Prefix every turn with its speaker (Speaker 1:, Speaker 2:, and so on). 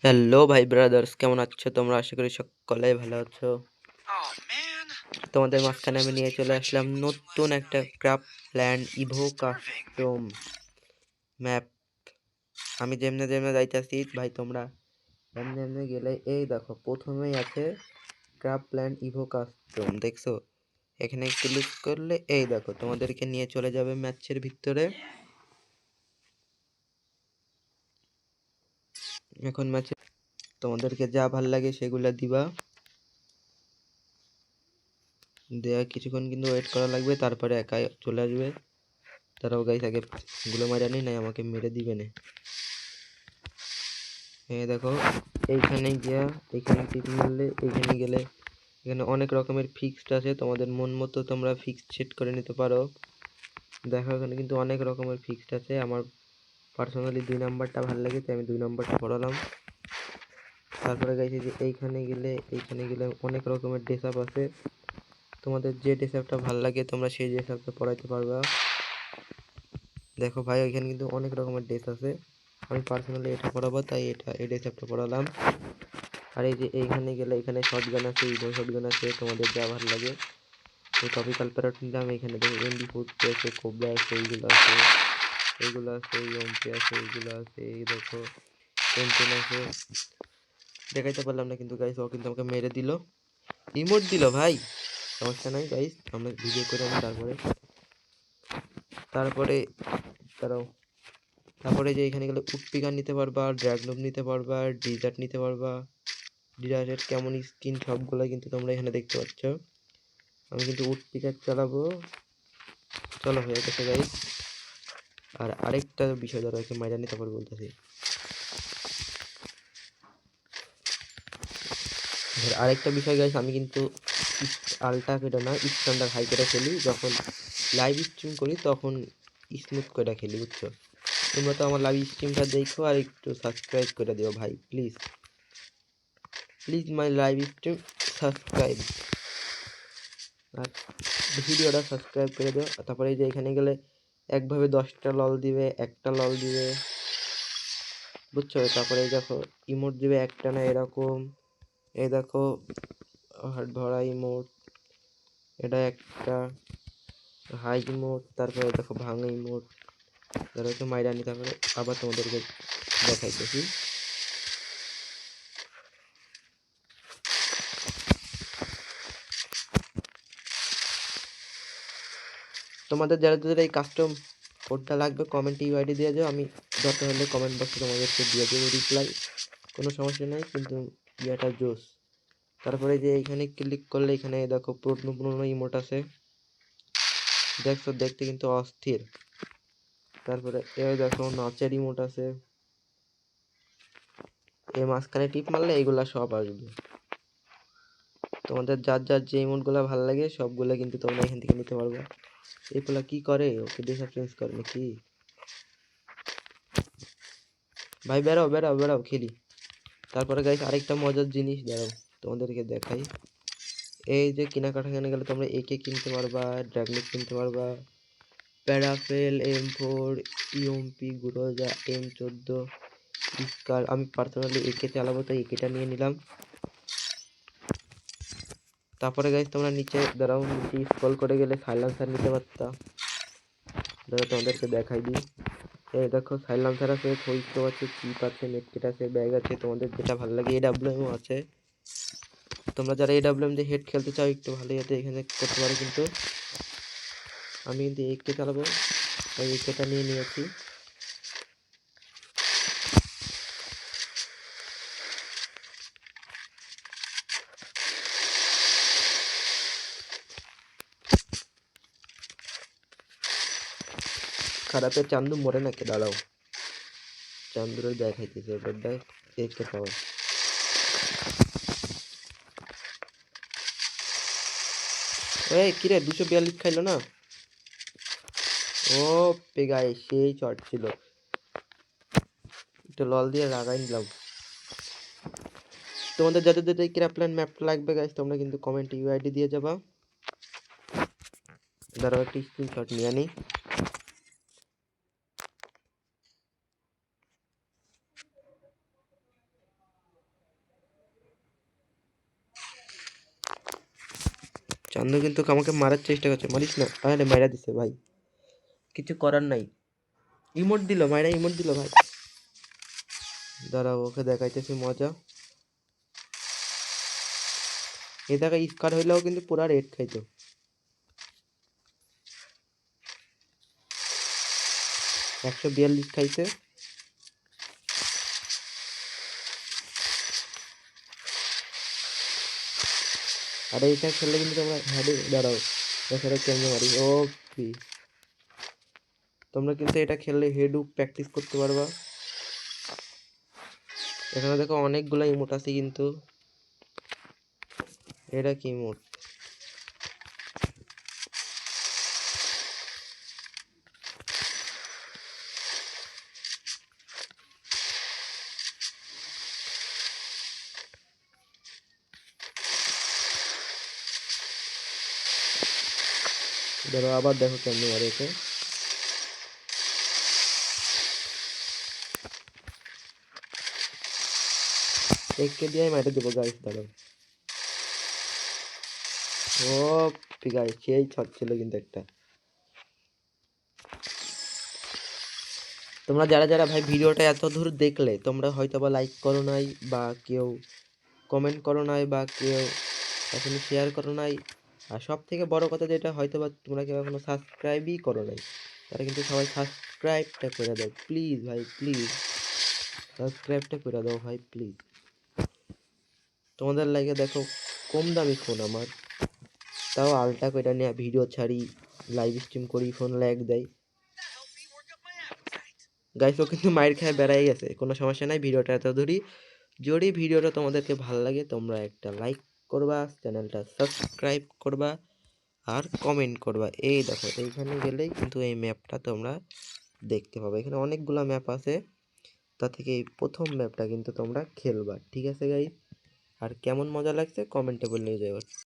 Speaker 1: Hello ভাই brothers, কেমন আছো তোমরা? আশা করি সকলেই ভালো আছো। তোমাদের মাঝখানে আমি নিয়ে চলে আসলাম নতুন একটা ক্রাফল্যান্ড ইভো কাস্টম ম্যাপ। আমি যেমনে যেমনে যাইতাছি ভাই, তোমরা এমনি এমনি গেলে এই দেখো প্রথমেই আছে ক্রাফল্যান্ড ইভো কাস্টম, দেখছো? এখানে ক্লিক করলে এই দেখো তোমাদেরকে নিয়ে চলে যাবে ম্যাচের ভিতরে। এখন ম্যাচে তোমাদেরকে যা ভাল লাগে সেগুলা দিবা, দেয়া কিছুক্ষণ কিন্তু ওয়েট করা লাগবে, তারপরে একাই চলে আসবে। তারাও গাইস আগে গুলো মারা নেই, নাই আমাকে মেরে দিবে না। এই দেখো এইখানে গিয়া এইখানে টিপ মারলে এইখানে গেলে এখানে অনেক রকমের ফিক্সড আছে, তোমাদের মন মতো তোমরা ফিক্সড সেট করে নিতে পারো। দেখো এখানে কিন্তু অনেক রকমের ফিক্সড আছে। আমার পার্সোনালি 2 নাম্বারটা ভালো লাগে, তাই আমি 2 নাম্বারটা পড়ালাম। তারপরে গাইছে যে এইখানে গেলে অনেক রকমের ড্রেস আপ আছে, তোমাদের যে ড্রেস আপটা ভালো লাগে তোমরা সেই ড্রেস আপটা পড়াইতে পারবা। দেখো ভাই এখানে কিন্তু অনেক রকমের ড্রেস আছে, আমি পার্সোনালি এটা পড়াবো তাই এই ড্রেস আপটা পড়ালাম। আর এই যে এইখানে গেলে এখানে শটগান আছে, ইভো শটগান আছে, তোমাদের যা ভালো লাগে। এই টপিক্যাল প্যারট নিলাম। এখানে দেখো MB40 আছে, কোবরা আছে, এইগুলো আছে, এইগুলো আছে, এমপি আছে, এইগুলো আছে, এই দেখো M10 আছে। দেখাইতে পারলাম না কিন্তু গাইস, ও কিন্তু আমাকে মেরে দিল, ইমোট দিল ভাই। সমস্যা নাই গাইস, আমরা ভিডিও করে আনি। তারপরে তারাও তারপরে যে এখানে গেলে উডপিকার নিতে পারবা, ড্র্যাগনব নিতে পারবা, ডিজার্ট নিতে পারবা। ডিজার্টের কেমন স্কিন সবগুলো কিন্তু তোমরা এখানে দেখতে পাচ্ছ। আমি কিন্তু উডপিকার চালাবো। চলো হয়ে গেছে গাইস। আর আরেকটা বিষয় ধরো, একে মাইরা নিতে পারবো বলতেছি। আরেকটা বিষয় গাইস, আমি কিন্তু আলটা কেটে না, স্ট্যান্ডার্ড হাই করে খেলি। যখন লাইভ স্ট্রিম করি তখন স্মুথ করে খেলি, বুঝছো? তোমরা তো আমার লাইভ স্ট্রিমটা দেখো আর একটু সাবস্ক্রাইব করে দিও ভাই, please please my live stream subscribe, আর ভিডিওটা সাবস্ক্রাইব করে দিও। তারপরে এই যে এখানে গেলে একভাবে 10টা লল দিবে, একটা লল দিবে, বুঝছো? তারপরে এই দেখো ইমোট দিবে একটা না এরকম। এই দেখো হাত ভরা ইমোট, এটা একটা হাই ইমোট। তারপরে দেখো ভাঙা ইমোট, যারা একটু মাইরানি। তারপরে আবার তোমাদেরকে দেখাইতেছি। তোমাদের যারা যারা এই কাস্টম কোডটা লাগবে কমেন্টে ইউআইডি দিয়ে যাও, আমি দরকার হলে কমেন্ট বক্সে তোমাদেরকে দিয়ে দেবো রিপ্লাই, কোনো সমস্যা নেই। কিন্তু ইয়াটা জোস। তারপরে যে এইখানে ক্লিক করলে এখানে দেখো পুরনো পুরনো ইমোট আছে, দেখছো? দেখতে কিন্তু অস্থির। তারপরে এই দেখো নাচের ইমোট আছে, এই মাঝখানে টিপ মারলে এইগুলা সব আসবে। তোমাদের যার যার যে ইমোটগুলো ভালো লাগে সবগুলো কিন্তু তোমরা এখান থেকে নিতে পারবে। এগুলা কি করে? ওকে ড্রেস চেঞ্জ করে নাকি? ভাই বেরাও বেরাও বেরাও খেলি। তারপরে গাইস আরেকটা মজার জিনিস দাঁড়াও তোমাদেরকে দেখাই। এই যে কেনাকাটা কেনা গেলে তোমরা একে কিনতে পারবা, ড্রাগনিক কিনতে পারবা, প্যারাফেল, M4, ইউএমপি, গুরোজা, M14, স্কার। আমি পার্সোনালি একে চালাবো তাই একেটা নিয়ে নিলাম। তারপরে গাইস তোমরা নিচে দাঁড়াও, নিচে স্ক্রল করে গেলে সাইলেন্সার নিতে পারতা। দাঁড়াও তোমাদেরকে দেখাই দিই। এই দেখো সাইলেন্সার আছে, হোইস্টো আছে, চিপ আছে, মেটকিট আছে, ব্যাগ আছে, তোমাদের যেটা ভালো লাগে। AWM আছে, তোমরা যারা AWM দিয়ে হেড খেলতে চাও একটু ভালো যাতে এখানে করতে পারো। কিন্তু আমি কিন্তু একে চালাবো তাই একেটা নিয়ে নিয়েছি। খারাপের চান্দু মরে নাকি? দাঁড়াও চান্দুরে দেখাইতেছে, এবার দেখ একে পাওয়া। এই কিরে 242 খাইলো না? ও পেগাই সেই চট ছিল, একটু লল দিয়ে লাগাই নিলাম। তোমাদের যাদের যাদের ক্র্যাপল্যান্ড ম্যাপটা লাগবে গাইস তোমরা কিন্তু কমেন্টে ইউআইডি দিয়ে যাবা। দাঁড়াও একটা স্ক্রিনশট নিয়ে আনি। চান্দু কিন্তু আমাকে মারার চেষ্টা করছে, মারিস না। আরে মাইরা দিছে ভাই, কিছু করার নাই। ইমোট দিল, মাইরা ইমোট দিল ভাই। দাঁড়াও, ওকে দেখাইতেছি মজা। এ দেখা স্কার হইলেও কিন্তু পুরা রেড খাইতো। 142 খাইছে। আর এইটা খেললে কিন্তু তোমরা হেডে, দাঁড়াও এছাড়া কেমনে মারি। ও তোমরা কিন্তু এটা খেললে হেডু প্র্যাকটিস করতে পারবা। এখানে দেখো অনেকগুলো ইমোট আছে কিন্তু। এটা কি ইমোট? ধরো আবার দেখো কেমনে মারে একে। একে দিয়ে মাইরে দেবো গাইস, দাঁড়াও। ও গাইস, সেই ছট ছিল কিন্তু একটা। তোমরা যারা যারা ভাই ভিডিওটা এত দূর দেখলে, তোমরা হয়তো বা লাইক করো নাই, বা কেউ কমেন্ট করো নাই, বা কেউ এখনো শেয়ার করো নাই। আর সব থেকে বড় কথা যেটা, হয়তো বা তোমরা কেউ এখনো সাবস্ক্রাইবই করো নাই, তারা কিন্তু সবাই সাবস্ক্রাইবটা করে দাও প্লিজ ভাই, প্লিজ সাবস্ক্রাইবটা করে দাও ভাই প্লিজ। তোমাদের লাগে দেখো কম দামি ফোন আমার, তাও আলটা কইটা নিয়ে ভিডিও ছাড়ি, লাইভ স্ট্রিম করি, ফোন ল্যাগ দেয়। গাইস ও কিন্তু মাইর খায় বেড়াই গেছে, কোনো সমস্যা নাই। ভিডিওটা এত ধরি, যদি ভিডিওটা তোমাদেরকে ভালো লাগে তোমরা একটা লাইক করবা, চ্যানেলটা সাবস্ক্রাইব করবা, আর কমেন্ট করবা। এই দেখো এইখানে গেলেই কিন্তু এই ম্যাপটা তোমরা দেখতে পাবে। এখানে অনেকগুলো ম্যাপ আছে, তা থেকে এই প্রথম ম্যাপটা কিন্তু তোমরা খেলবা, ঠিক আছে গাইস? আর কেমন মজা লাগছে কমেন্টে বললে যাবে।